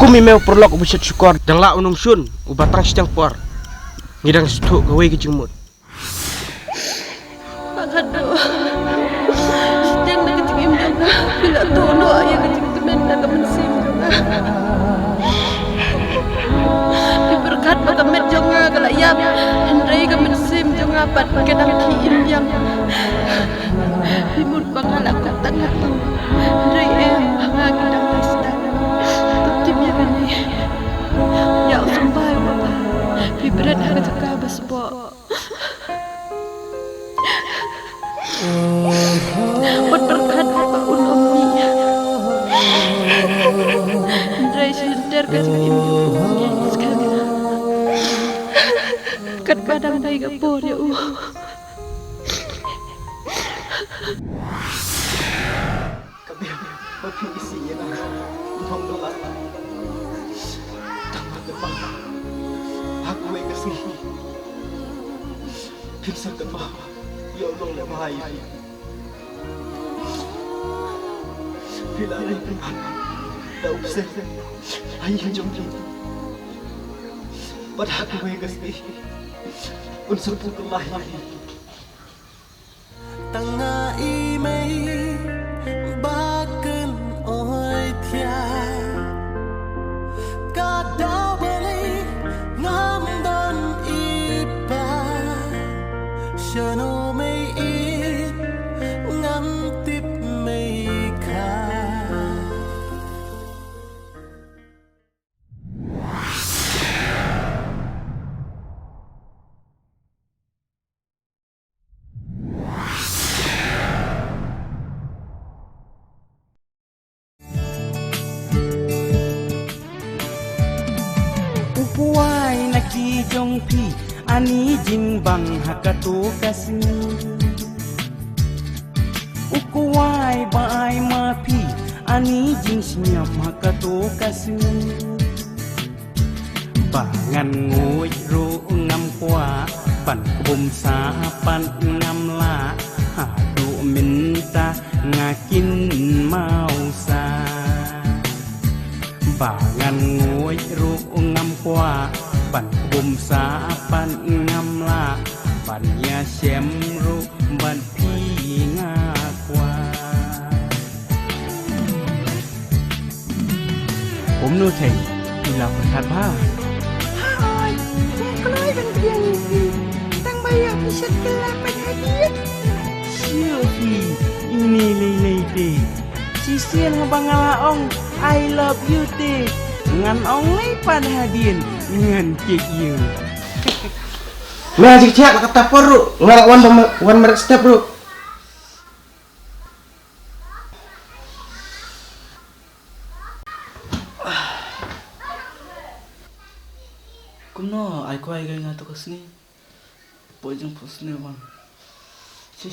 mimeu perlok buset syukor dangla unung sun ubatang sidang por ngidang situ gawe kejumut. Aduh, sidang na kecing imjong bila tono ayah kecing temen na kemensim diberkat maka medjong kalayam Hendrai kemensim jong apat kenang kiim yang limut bangalak tengah tu Hendrai ngagidang sedang tetip yang ini ya sampai apa biberat harga cakap besbo buat berkat apa ulomi Hendrai senter kasih imjong sekali kat padang bayi gapor ya Kami isi ya uang dolar tambah tebak aku yang kesini bisa tebak ya Allah lemah bila ada yang tak usah ayah jom pada aku yang kesini unsur pukul lahir tengah imei bahkan oi thia kadau beli ngam don ipa shano mei ngam tip mei kha Upuai naki jong pi ani jing bang hakatu kasni Ukuai bai ma pi ani jing sinyam hakatu kasni Bangan ngoi ru ngam kwa pan kubum sa pan ngam la hadu minta ngakin mau sa Bangan ngoi ru ngam kwa pan bum sa pan ngam la pan ya sem ru ban pi nga kwaผมนูเทงที่เราประทัดผ้า Hai, kelai ben biang ni. Tang bayar piset kelak ben hadiah. เชื่อพี่อีนี่เลยเตsi sian ngabangala ong I love you te ngan ong lay pan hadien ngan kek you Nah, cik kata poru, ngalak one merek step bro. Kumno, ai ko ai nga to kasni. Pojeng pusne bang. Si.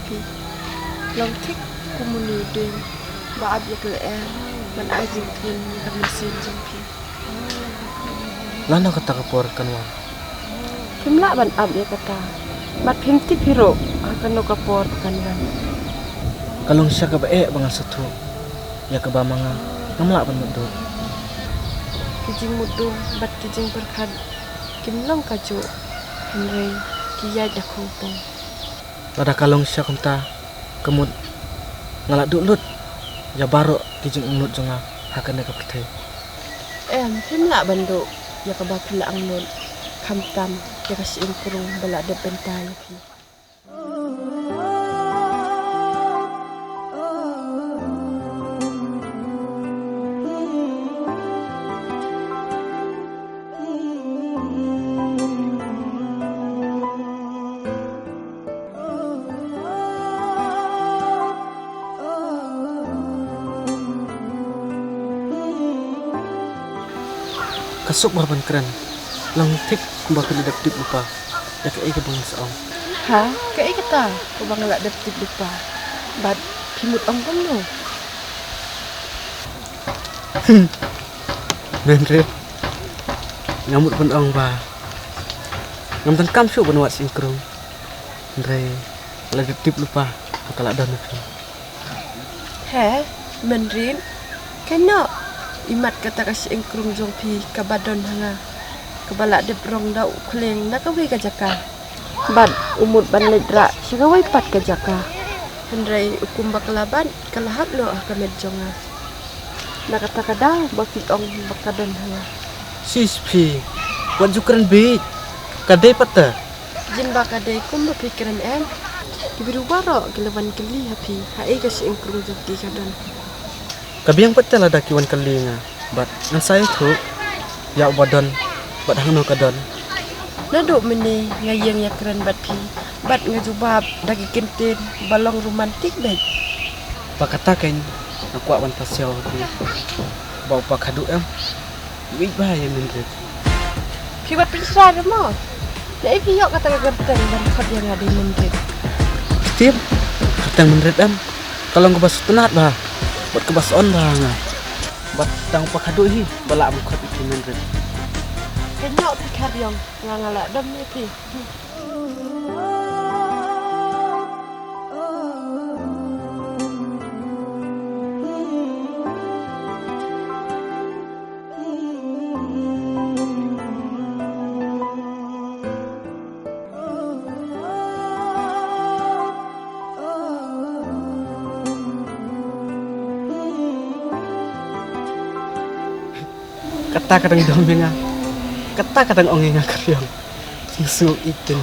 pi. Long tik kumuni ding. Ba ab yak le man ajing tun ka mesin jong pi. Lana kata kapor kanwan. Pimla ban ab yak kata. Bat pim tik piro akan no kapor kanwan. Kalong siya ka bae bangan sutu. Ya ka ba mga ngamla ban mudo. Kijing mudu bat kijing berkhad. Kimlong kaju. Henry kiyai dah kumpung. Lada kalong siya kumta kemud ngalak dulut. Ya baro kijing unut jonga hakan ka pertai. Pimla bandu ya ka ba pila ang nun. Kamtam ya ka si kurung bala de bentay pi. Kasuk barban keren. Lang tik kumbak lidak dip lupa. Ya ka ega bangan saong. Ha? Kai kata ko bang la dapit lupa. Bat pimut ang no. Nendre. Ngamut pun ong ba. Ngam kam syuk ban wat singkrong. Nendre. La dip lupa. Kala dan aku. He, menrin. Kena imat kata kasi engkrung jong pi kabadon hanga. Kabala de brong dau kleng na kawi ka jaka. Bad umut ban ledra siya kawai pat ka jaka. Hendrai ukum bakalaban kalahap lo ka medjonga. Nakata kada bakit ong bakadon hanga. Sis pi. Wan jukran bit. Kadai pata. Jin bakadai kum berpikiran Kibiru baro gilawan keli hapi. Hai kasi engkrung jong pi kadon. Kabiang pata lah dakiwan kalinga. Bat ngan saya tu ya badon. Bat hangno kadon. Nado meni ngayeng ya keren bat pi. Bat ngajubab dagi kentin balong romantik baik. Pakata kan aku awan pasal tu. Bau pakadu Wih bahaya mendet. Pi bat pisah mo. Dai pi yok kata gerteng dan khot yang ada mendet. Setiap katang mendet Kalau ngebas tenat bah. Buat kebas on bah nga. Bat tang pakadu hi balak mukhat itu mendet. Kenyok pi karyong ngangala dam ni pi. Kata kadang domenga. Kata kadang ongenga karyong. Susu itin.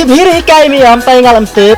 Tiếp hí ri cay mi am tay ngalam tip